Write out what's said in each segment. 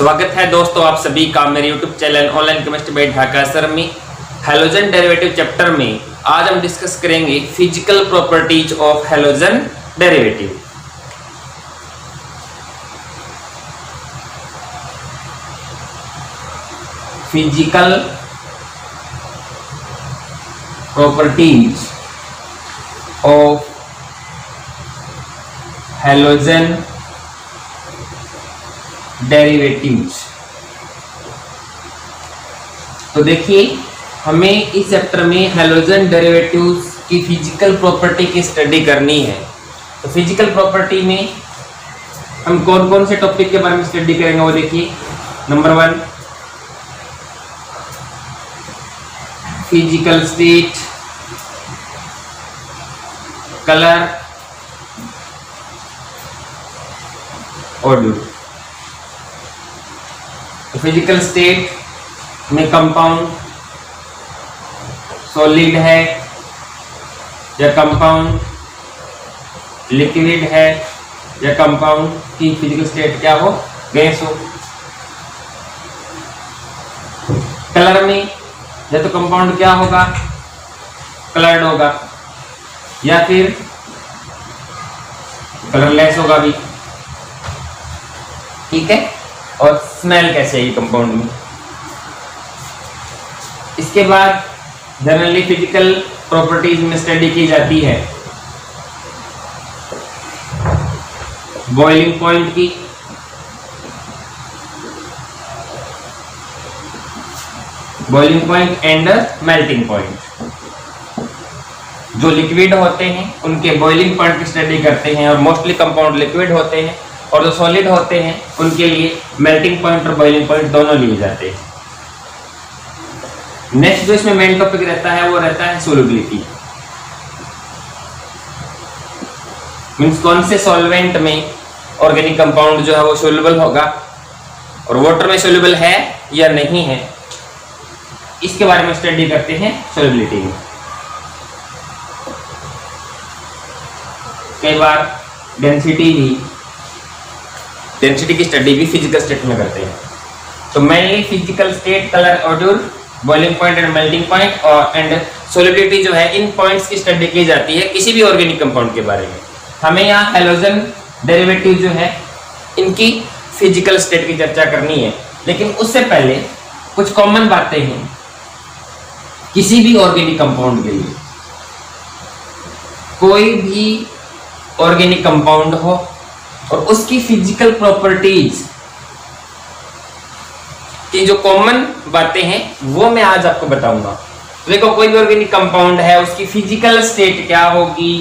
स्वागत है दोस्तों आप सभी का मेरे YouTube channel online chemistry bye Dhaka sir में हैलोजन डेरिवेटिव चैप्टर में आज हम डिस्कस करेंगे physical properties of halogen derivative. Physical properties of halogen derivatives. तो देखिए हमें इस चैप्टर में हैलोजन डेरिवेटिव्स की फिजिकल प्रॉपर्टी की स्टडी करनी है। तो फिजिकल प्रॉपर्टी में हम कौन कौन से टॉपिक के बारे में स्टडी करेंगे वो देखिए। Number 1 physical state, colour, order. Physical state में कंपाउंड सॉलिड है या कंपाउंड लिक्विड है या कंपाउंड की फिजिकल स्टेट क्या हो, गैस हो। कलर में या तो कंपाउंड क्या होगा, कलर्ड होगा या फिर कलरलेस होगा भी, ठीक है। और स्मेल कैसे है कंपाउंड में। इसके बाद जनरली फिजिकल प्रॉपर्टीज में स्टडी की जाती है बॉइलिंग पॉइंट की, boiling point and melting point. जो लिक्विड होते हैं उनके बॉइलिंग पॉइंट की स्टडी करते हैं और मोस्टली कंपाउंड लिक्विड होते हैं, और जो सॉलिड होते हैं उनके लिए मेल्टिंग पॉइंट और बॉइलिंग पॉइंट दोनों लिए जाते हैं। नेक्स्ट जो इसमें मेन टॉपिक रहता है वो रहता है सोल्युबिलिटी। मींस कौन से सॉल्वेंट में ऑर्गेनिक कंपाउंड जो है वो सोल्युबल होगा और वाटर में सोल्युबल है या नहीं है, इसके बारे में स्टडी करते हैं सोल्युबिलिटी में। कई बार डेंसिटी की स्टडी भी फिजिकल स्टेट में करते हैं। तो mainly physical state, colour, order, boiling point and melting point और एंड सोल्युबिलिटी जो है, इन पॉइंट्स की स्टडी की जाती है किसी भी ऑर्गेनिक कंपाउंड के बारे में। हमें यहाँ हैलोजन डेरिवेटिव जो है इनकी फिजिकल स्टेट की चर्चा करनी है, लेकिन उससे पहले कुछ कॉमन बातें हैं किसी भी ऑर्गेनिक कंपाउंड के लिए। कोई भी ऑर्गेनिक कंपाउंड हो और उसकी फिजिकल प्रॉपर्टीज की जो कॉमन बातें हैं वो मैं आज आपको बताऊंगा। तो देखो कोई भी ऑर्गेनिक कंपाउंड है उसकी फिजिकल स्टेट क्या होगी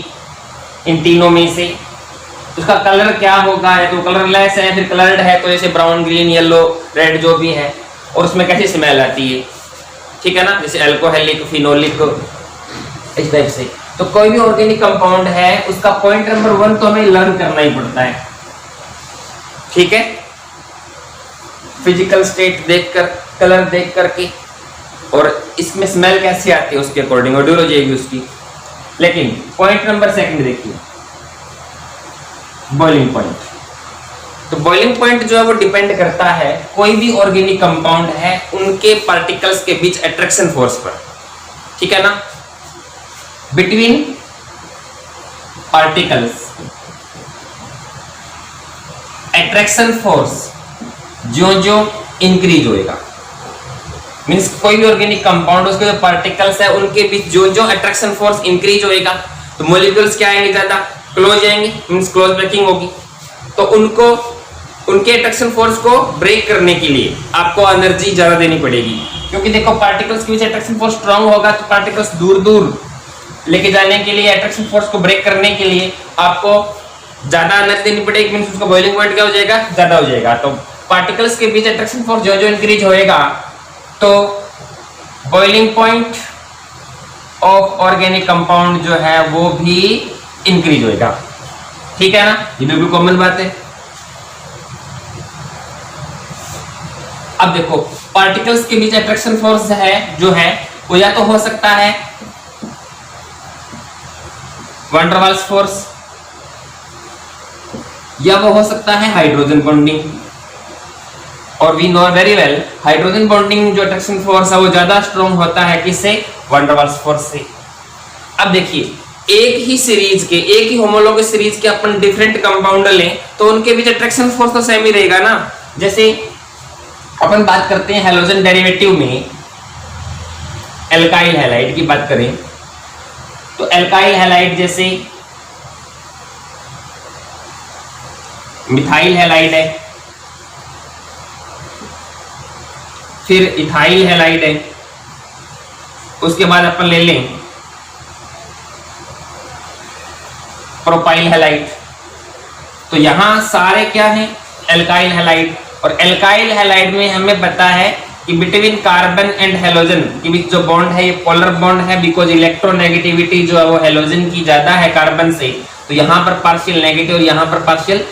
इन तीनों में से। उसका कलर क्या होगा, या तो कलरलेस है, फिर कलर्ड है, तो जैसे ब्राउन, ग्रीन, येलो, रेड जो भी है, और उसमें कैसी स्मेल आती है, ठीक है ना, जैसे अल्कोहलिक, फिनोलिक, इस टाइप से। तो कोई भी ऑर्गेनिक कंपाउंड है उसका पॉइंट नंबर 1 तो हमें लर्न करना ही पड़ता है, ठीक है। फिजिकल स्टेट देखकर, कलर देख करके, और इसमें स्मेल कैसी आती है उसके अकॉर्डिंग ऑर्डर हो जाएगी उसकी। लेकिन पॉइंट नंबर 2 देखिए, बॉइलिंग पॉइंट। तो बॉइलिंग पॉइंट जो है वो डिपेंड करता है कोई भी ऑर्गेनिक कंपाउंड है उनके पार्टिकल्स के बीच अट्रैक्शन फोर्स पर, ठीक है ना। बिटवीन पार्टिकल्स अट्रैक्शन फोर्स जो जो इंक्रीज होएगा, मींस कोई भी ऑर्गेनिक कंपाउंड उसके जो पार्टिकल्स है उनके बीच जो जो अट्रैक्शन फोर्स इंक्रीज होएगा तो मॉलिक्यूल्स क्या आएंगे, ज्यादा क्लोज आएंगे, मींस क्लोज ब्रेकिंग होगी। तो उनको उनके अट्रैक्शन फोर्स को ब्रेक करने के लिए आपको एनर्जी ज्यादा देनी पड़ेगी, क्योंकि देखो पार्टिकल्स के बीच अट्रैक्शन फोर्स स्ट्रांग होगा तो पार्टिकल्स दूर दूर लेके जाने के लिए, अट्रैक्शन फोर्स को ब्रेक करने के लिए आपको ज्यादा एनर्जी देनी पड़ेगी, मींस उसका बॉइलिंग पॉइंट क्या हो जाएगा, ज्यादा हो जाएगा। तो पार्टिकल्स के बीच अट्रैक्शन फोर्स जो जो इंक्रीज होएगा तो boiling point of organic compound जो है वो भी इंक्रीज होएगा, ठीक है ना। ये बिल्कुल कॉमन बात है। अब देखो पार्टिकल्स के बीच अट्रैक्शन फोर्स है जो है वो या तो हो सकता है वैन डर वाल्स फोर्स, या वो हो सकता है हाइड्रोजन बॉन्डिंग, और we know very well hydrogen bonding जो अट्रैक्शन फोर्स है वो ज्यादा स्ट्रॉन्ग होता है किससे, वैन डर वाल्स फोर्स से। अब देखिए एक ही सीरीज के, एक ही होमोलॉगस सीरीज के अपन डिफरेंट कंपाउंड लें तो उनके बीच अट्रैक्शन फोर्स तो सेम ही रहेगा ना। जैसे अपन बात करते हैं हैलोजन डेरिवेटिव में एल्काइल हैलाइड की बात करें तो एल्काइल हैलाइड जैसे मिथाइल हैलाइड है, फिर इथाइल हैलाइड है, उसके बाद अपन ले लें प्रोपाइल हैलाइड। तो यहां सारे क्या हैं, एल्काइल हैलाइड। और एल्काइल हैलाइड में हमें पता है कि बिटवीन कार्बन एंड हैलोजन के बीच जो बॉन्ड है ये पोलर बॉन्ड है, बिकॉज इलेक्ट्रोनेगेटिविटी जो है वो हैलोजन की ज्यादा है कार्बन से, तो यहाँ पर पार्शियल नेगेटिव और यहाँ पर पार्शियल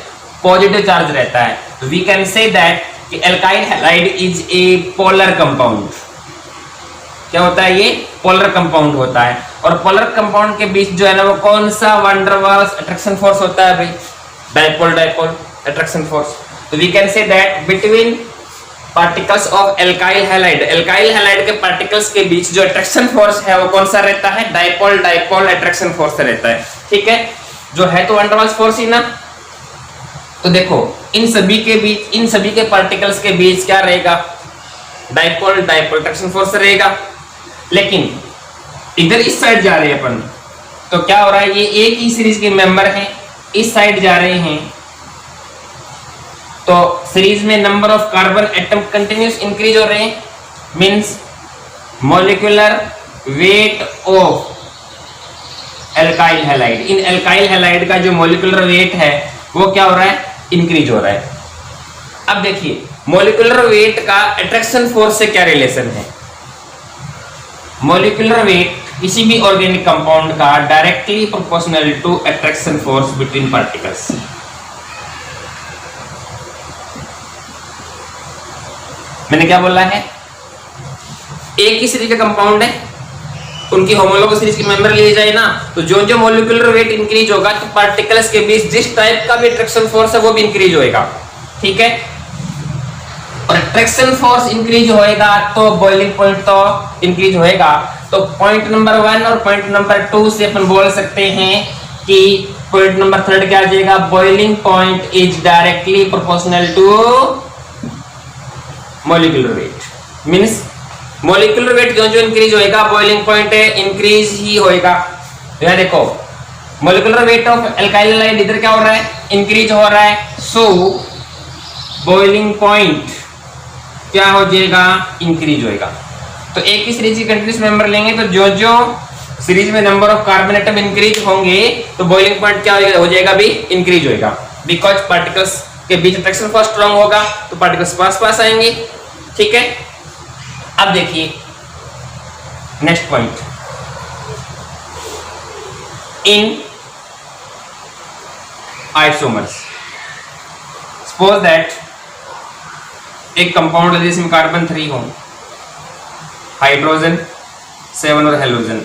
पॉजिटिव चार्ज रहता है। तो वी कैन से दैट कि alkyl halide is a polar compound. क्या होता है, ये पोलर कंपाउंड होता है। और पोलर कंपाउंड के बीच जो है ना वो कौन सा van der Waals attraction force होता है भाई, डाइपोल डाइपोल अट्रैक्शन फोर्स। तो we can say that between particles of alkyl halide, alkyl halide के पार्टिकल्स के बीच जो अट्रैक्शन फोर्स है वो कौन सा रहता है, डाइपोल डाइपोल अट्रैक्शन फोर्स रहता है। ठीक है, जो है तो वैन डर वाल्स फोर्स ही ना। तो देखो इन सभी के बीच, इन सभी के पार्टिकल्स के बीच क्या रहेगा, डाइपोल डाइपोल अट्रैक्शन फोर्स रहेगा। लेकिन इधर इस साइड जा रहे हैं अपन तो क्या हो रहा है, ये एक ही सीरीज के मेंबर हैं, इस साइड जा रहे हैं तो सीरीज में number of carbon atom continuous increase हो रहे हैं, means molecular weight of alkyl halide, in alkyl halide का जो मॉलिक्यूलर वेट है वो क्या हो रहा है, इंक्रीज हो रहा है। अब देखिए मॉलिक्यूलर वेट का अट्रैक्शन फोर्स से क्या रिलेशन है। मॉलिक्यूलर वेट किसी भी ऑर्गेनिक कंपाउंड का directly proportional to attraction force between particles. मैंने क्या बोला है, एक ही सीरीज का कंपाउंड है, उनकी होमोलॉगस सीरीज के मेंबर लिए जाए ना तो जो जो मॉलिक्यूलर वेट इंक्रीज होगा तो पार्टिकल्स के बीच जिस टाइप का भी अट्रैक्शन फोर्स है वो भी इंक्रीज होएगा। ठीक है, और अट्रैक्शन फोर्स इंक्रीज होएगा तो बॉइलिंग पॉइंट तो इंक्रीज होएगा। तो पॉइंट नंबर 1 और पॉइंट नंबर 2 से अपन बोल सकते हैं कि पॉइंट नंबर 3 क्या आ जाएगा, boiling point is directly proportional to molecular weight. Means molecular weight जो जो इंक्रीज होएगा बॉइलिंग पॉइंट इंक्रीज ही होएगा। यहां देखो molecular weight of alkyl halide इधर क्या हो रहा है, इंक्रीज हो रहा है, सो बॉइलिंग पॉइंट क्या हो जाएगा, इंक्रीज होएगा। तो एक ही सीरीज की कंटिन्यूस मेंबर लेंगे तो जो जो सीरीज में number of carbon atom increase होंगे तो बॉइलिंग पॉइंट क्या हो जाएगा भी, इंक्रीज होएगा। बिकॉज पार्टिकल्स के बीच अट्रैक्शन फोर्स स्ट्रांग होगा तो पार्टिकल्स पास पास आएंगे। ठीक है, अब देखिए next point, in isomers suppose that एक कंपाउंड है जिसमें कार्बन 3 हो, हाइड्रोजन 7 और हेलोजन,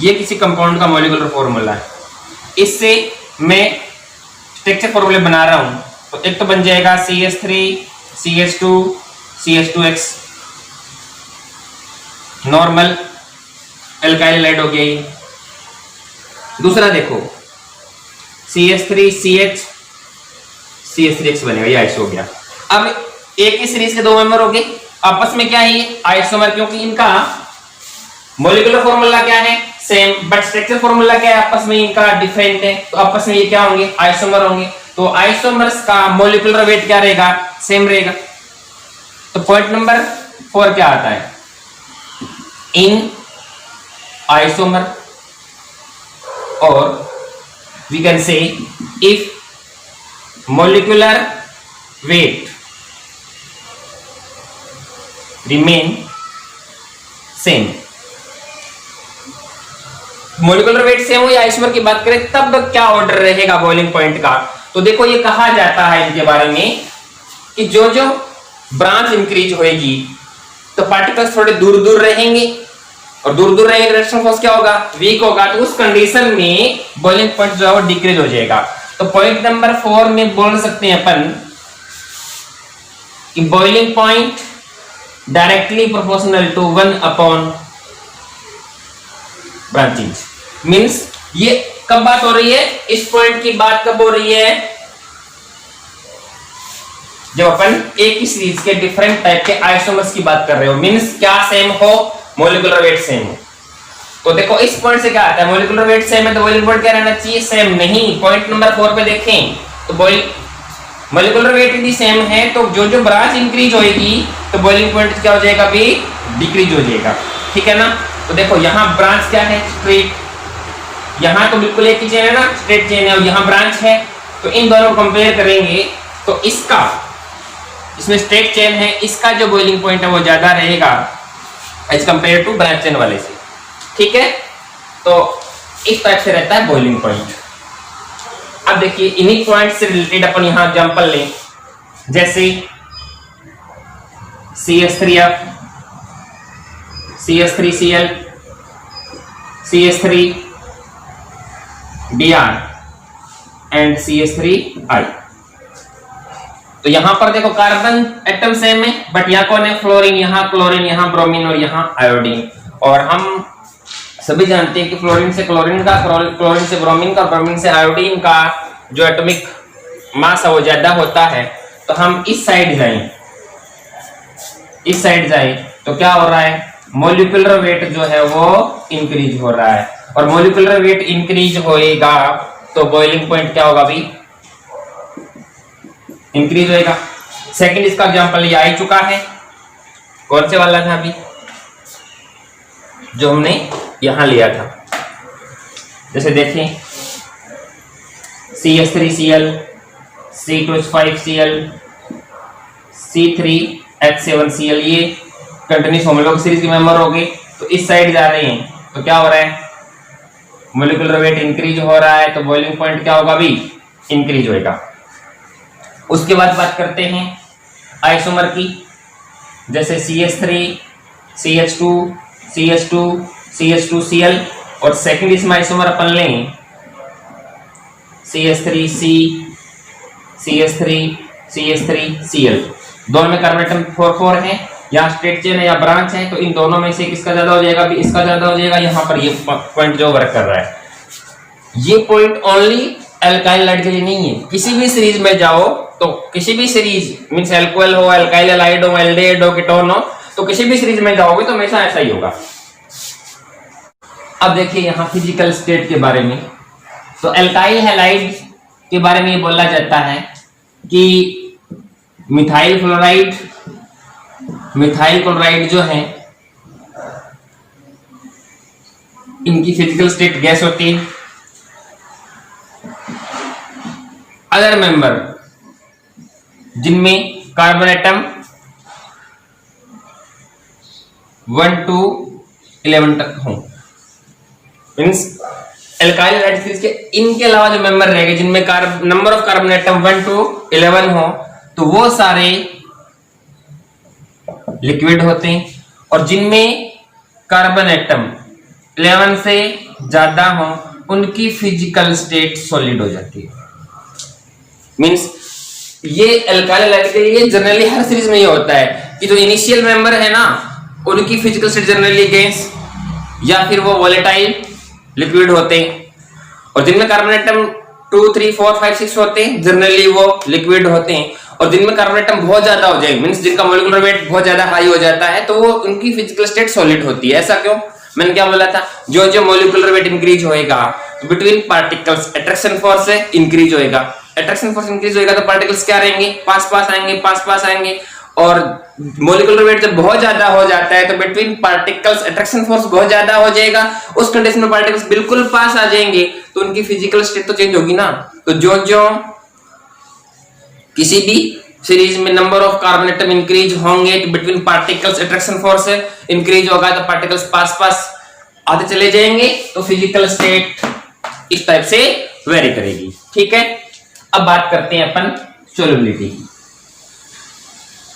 ये किसी कंपाउंड का मॉलिक्यूलर फॉर्मूला है। इससे मैं स्ट्रक्चर फॉर्मूले बना रहा हूं तो एक तो बन जाएगा CH3 CH2 CH2X, normal alkyl halide हो गया ये। दूसरा देखो CH3 CH CH3X बनेगा, ये आइसो हो गया। अब एक ही सीरीज के दो मेंबर हो गए, आपस में क्या है ये आइसोमर, क्योंकि इनका मॉलिक्यूलर फॉर्मूला क्या है सेम, बट स्ट्रक्चर फॉर्मूला क्या है आपस में इनका डिफरेंट है, तो आपस में ये क्या होंगे, आइसोमर होंगे। तो आइसोमर्स का मॉलिक्यूलर वेट क्या रहेगा, सेम रहेगा। तो पॉइंट नंबर 4 क्या आता है, इन आइसोमर, और we can say if molecular weight remain same, molecular weight same हो या आइसोमर की बात करें तब क्या ऑर्डर रहेगा बॉइलिंग पॉइंट का। तो देखो ये कहा जाता है इनके बारे में कि जो जो ब्रांच इंक्रीज होएगी तो पार्टिकल्स थोड़े दूर दूर रहेंगे, और दूर दूर रहेंगे रिएक्शन फोर्स क्या होगा, वीक होगा। तो उस कंडीशन में बॉइलिंग पॉइंट जो है वो डिक्रीज हो जाएगा। तो पॉइंट नंबर 4 में बोल सकते हैं अपन boiling point directly proportional to 1/, branching. Means ये कब बात हो रही है, इस पॉइंट की बात कब हो रही है, जब अपन एक ही सीरीज के डिफरेंट टाइप के आइसोमर्स की बात कर रहे हो। मींस क्या सेम हो, मॉलिक्यूलर वेट सेम हो। तो देखो इस पॉइंट से क्या आता है, मॉलिक्यूलर वेट सेम है तो बॉइलिंग पॉइंट क्या रहना चाहिए, सेम। नहीं, पॉइंट नंबर 4 पे देखें तो मॉलिक्यूलर वेट यदि सेम है तो जो जो ब्रांच इंक्रीज होएगी तो बॉइलिंग पॉइंट क्या हो जाएगा, भी डिक्रीज हो जाएगा। ठीक है ना। तो देखो यहाँ ब्रांच क्या है, स्ट्रेट। यहाँ तो बिल्कुल एक ही चेन है ना, स्ट्रेट चेन है, और यहाँ ब्रांच है। तो इन दोनों को कंपेयर करेंगे तो इसमें स्ट्रेट चेन है, इसका जो बॉइलिंग पॉइंट है वो ज्यादा रहेगा as compare to branch chain वाले से। ठीक है, तो इस टाइप से रहता है बॉइलिंग पॉइंट। अब देखिए इन्हीं पॉइंट से रिलेटेड अपन यहां एग्जांपल लें, जैसे CH3F, CH3Cl, CH3Br and CH3I। तो यहां पर देखो कार्बन एटम सेम है, बट यहाँ कौन है, फ्लोरीन, यहाँ क्लोरीन, यहाँ ब्रोमीन और यहाँ आयोडीन। और हम सभी जानते हैं कि फ्लोरीन से क्लोरीन का, क्लोरीन से ब्रोमीन का, ब्रोमीन से आयोडीन का जो एटॉमिक मास है वो ज्यादा होता है। तो हम इस साइड जाएं तो क्या हो रहा है, मॉलिक्यूलर वेट जो है वो इंक्रीज हो रहा है। और मॉलिक्यूलर वेट इंक्रीज होएगा तो बॉइलिंग पॉइंट क्या होगा, भी इंक्रीज होएगा। सेकंड इसका एग्जांपल ये आ ही चुका है, कौन से वाला था अभी जो हमने यहां लिया था। जैसे देखें CH3Cl, C2H5Cl, C3H7Cl, ये कंटिन्यूस होमोलॉग सीरीज के मेंबर हो गए। तो इस साइड जा रहे हैं तो क्या हो रहा है, मॉलिक्यूलर वेट इंक्रीज हो रहा है तो बॉइलिंग पॉइंट क्या होगा, भी इंक्रीज होएगा। उसके बाद बात करते हैं आइसोमर की, जैसे CH3, CH2, CH2, CH2Cl, और सेकंड इसमें आइसोमर अपन लें CH3C, CH3, CH3Cl। दोनों में कार्बन एटम 4 है, यहाँ स्ट्रेट चेन है या ब्रांच है, तो इन दोनों में से किसका ज्यादा हो जाएगा, भी इसका ज्यादा हो जाएगा। यहाँ पर ये पॉइंट जो वर्क कर रहा है, ये पॉइंट ओनली एल्काइल लाइड के लिए नहीं है। किसी भी सीरीज में जाओ तो किसी भी सीरीज मींस एल्कोहल हो, एल्काइल हैलाइड हो, एल्डेहाइड हो, कीटोन हो, तो किसी भी सीरीज में जाओगे तो हमेशा ऐसा ही होगा। अब देखिए यहाँ फिजिकल स्टेट के बारे में, तो एल्काइल हैलाइड के बारे में बोला जाता है कि मिथाइल क्लोराइड जो है इनकी फिजिकल स्टेट गैस होती है। अदर मेंबर जिनमें कार्बन एटम 1 to 11 तक हो, मींस एल्काइल हैलाइड सीरीज के इनके अलावा जो मेंबर रहेंगे जिनमें number of carbon atom 1 to 11 हो, तो वो सारे लिक्विड होते हैं। और जिनमें कार्बन एटम 11 से ज्यादा हो उनकी फिजिकल स्टेट सॉलिड हो जाती है। मींस ये एल्काइल हैलाइड के लिए जनरली हर सीरीज में ये होता है कि जो इनिशियल मेंबर है ना उनकी फिजिकल स्टेट जनरली गैस या फिर वो वोलेटाइल लिक्विड होते हैं, और जिनमें कार्बन एटम 2, 3, 4, 5, 6 होते हैं जनरली वो लिक्विड होते हैं। और जिनमें कार्बन एटम बहुत ज्यादा हो जाए मींस जिनका मॉलिक्यूलर वेट बहुत ज्यादा हाई हो जाता है तो वो उनकी फिजिकल स्टेट सॉलिड होती है। ऐसा क्यों, मैंने क्या बोला था, जो जो मॉलिक्यूलर वेट इंक्रीज होएगा बिटवीन पार्टिकल्स अट्रैक्शन फोर्स से इंक्रीज होएगा। अट्रैक्शन फोर्स इंक्रीज होएगा तो पार्टिकल्स क्या रहेंगे, पास पास आएंगे। और मॉलिक्यूलर वेट जब बहुत ज्यादा हो जाता है तो बिटवीन पार्टिकल्स अट्रैक्शन फोर्स बहुत ज्यादा हो जाएगा। उस कंडीशन में पार्टिकल्स बिल्कुल पास आ जाएंगे तो उनकी फिजिकल स्टेट तो चेंज होगी ना। तो जो किसी भी सीरीज में number of carbon atom increase होंगे तो between particles attraction force increase होगा तो पार्टिकल्स पास आते चले जाएंगे, तो फिजिकल स्टेट इस टाइप से वेरी करेगी। ठीक है, अब बात करते हैं अपन सोल्युबिलिटी की।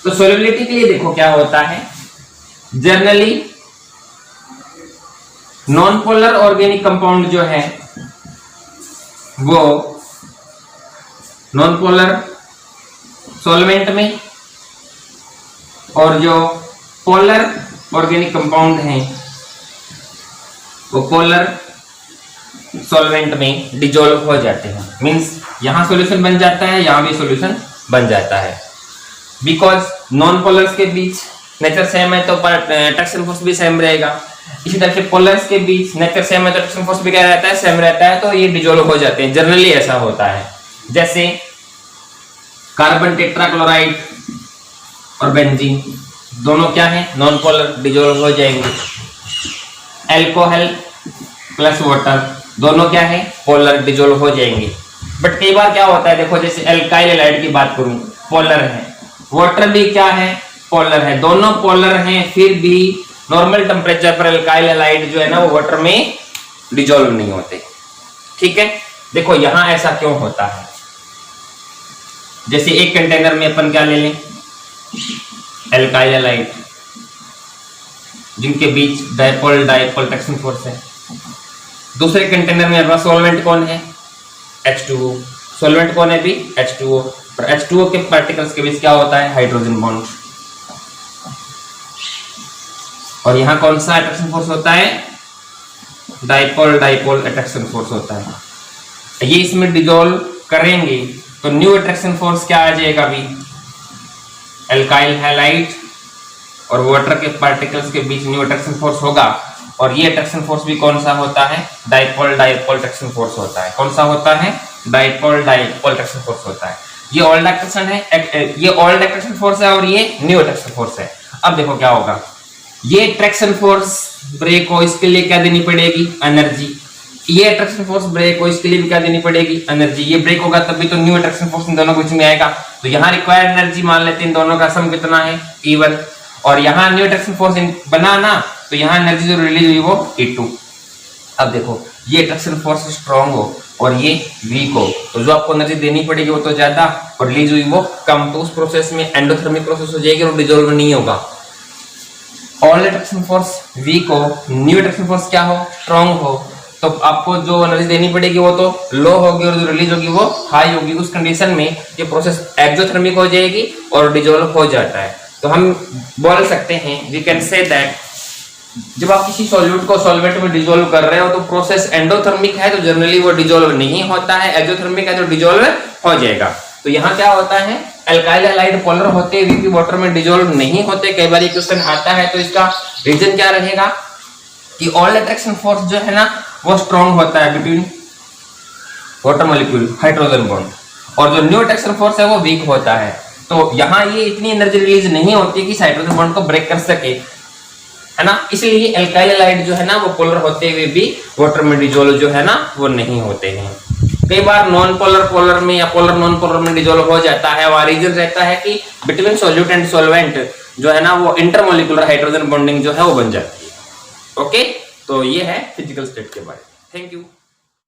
तो सोल्युबिलिटी के लिए देखो क्या होता है, generally non polar organic compound जो है वो नॉन पोलर सॉल्वेंट में और जो पोलर ऑर्गेनिक कंपाउंड हैं वो पोलर सॉल्वेंट में डिजोल्व हो जाते हैं। मींस यहां सॉल्यूशन बन जाता है, यहां भी सॉल्यूशन बन जाता है। बिकॉज नॉन पोलर्स के बीच नेचर सेम है तो अट्रैक्शन फोर्स भी सेम रहेगा। इसी तरह से पोलर्स के बीच नेचर सेम है तो अट्रैक्शन फोर्स भी क्या रहता है, सेम रहता है, तो ये डिजोल्व हो जाते हैं। जनरली ऐसा होता है। जैसे कार्बन टेट्राक्लोराइड और बेंजीन दोनों क्या है, नॉन पोलर, डिजोल्व हो जाएंगे। एल्कोहल प्लस वाटर दोनों क्या है, पोलर, डिजोल्व हो जाएंगे। बट कई बार क्या होता है, देखो जैसे एल्काइल हैलाइड की बात करूं, पोलर है, वाटर भी क्या है, पोलर है, दोनों पोलर हैं, फिर भी नॉर्मल टेम्परेचर पर एल्काइल हैलाइड जो है ना वो वाटर में डिजोल्व नहीं होते। ठीक है, देखो यहां ऐसा क्यों होता है। जैसे एक कंटेनर में अपन क्या ले लें, एल्काइल हैलाइड, जिनके बीच डायपोल डायपोल अट्रैक्शन फोर्स है। दूसरे कंटेनर में अपना सॉल्वेंट कौन है, H2O। सॉल्वेंट कौन है भी, H2O। और H2O के पार्टिकल्स के बीच क्या होता है, हाइड्रोजन बॉन्ड। और यहां कौन सा अट्रैक्शन फोर्स होता है, डायपोल डायपोल अट्रैक्शन फोर्स होता है। ये इसमें डिजोल्व करेंगे तो न्यू अट्रैक्शन फोर्स क्या आ जाएगा भी, एल्काइल हैलाइड और वाटर के पार्टिकल्स के बीच न्यू अट्रैक्शन फोर्स होगा। और ये अट्रैक्शन फोर्स भी कौन सा होता है, डायपोल डायपोल अट्रैक्शन फोर्स होता है। कौन सा होता है, डायपोल डायपोल अट्रैक्शन फोर्स होता है। ये ओल्ड अट्रैक्शन है, ये ओल्ड अट्रैक्शन फोर्स है और ये न्यू अट्रैक्शन फोर्स है। अब देखो क्या होगा, ये अट्रैक्शन फोर्स ब्रेक हो, इसके लिए क्या देनी पड़ेगी, एनर्जी। ये अट्रैक्शन फोर्स ब्रेक हो, इसके लिए भी क्या देनी पड़ेगी, एनर्जी। ये ब्रेक होगा तभी तो न्यू अट्रैक्शन फोर्स इन दोनों के बीच में आएगा। तो यहाँ रिक्वायर्ड एनर्जी मान लेते हैं, इन दोनों का सम कितना है, E1। और यहाँ न्यू अट्रैक्शन फोर्स बना ना, तो यहाँ एनर्जी जो रिलीज हुई वो E2। अब देखो ये अट्रैक्शन फोर्स स्ट्रॉन्ग हो और ये वीक हो, तो जो आपको एनर्जी देनी पड़ेगी वो तो ज्यादा और रिलीज हुई वो कम, तो उस प्रोसेस में एंडोथर्मिक प्रोसेस हो जाएगी और डिजोल्व नहीं होगा। ऑल अट्रैक्शन फोर्स वीक हो, न्यू अट्रैक्शन फोर्स क्या हो, स्ट्रॉन्ग हो, तो आपको जो एनर्जी देनी पड़ेगी वो तो लो होगी और जो रिलीज होगी वो हाई होगी। उस कंडीशन में ये प्रोसेस एक्सोथर्मिक हो जाएगी और डिजोल्व हो जाता है। तो हम बोल सकते हैं, वी कैन से दैट जब आप किसी सॉल्यूट को सॉल्वेंट में डिजोल्व कर रहे हो तो प्रोसेस एंडोथर्मिक है तो जनरली वो डिजोल्व नहीं होता है, एक्सोथर्मिक है तो डिजोल्व हो जाएगा। तो यहाँ क्या होता है, एल्काइल हैलाइड पोलर होते हुए भी वाटर में डिजोल्व नहीं होते। कई बार ये क्वेश्चन आता है, तो इसका रीजन क्या रहेगा कि ऑल अट्रैक्शन फोर्स जो है ना वो स्ट्रॉन्ग होता है between water molecule, hydrogen bond, और जो न्यू अट्रैक्शन फोर्स है वो वीक होता है। तो यहाँ ये इतनी एनर्जी रिलीज नहीं होती कि हाइड्रोजन बॉन्ड को ब्रेक कर सके, है ना। इसलिए एल्काइल हैलाइड जो है ना वो पोलर होते हुए भी वाटर में डिजोल्व जो है ना वो नहीं होते हैं। कई बार नॉन पोलर पोलर में या पोलर नॉन पोलर में डिजोल्व हो जाता है। और रीजन रहता है कि बिटवीन सॉल्यूट एंड सॉल्वेंट जो है ना वो इंटरमोलिकुलर हाइड्रोजन बॉन्डिंग जो है वो बन जाती है। ओके, तो ये है फिजिकल स्टेट के बारे में। Thank you.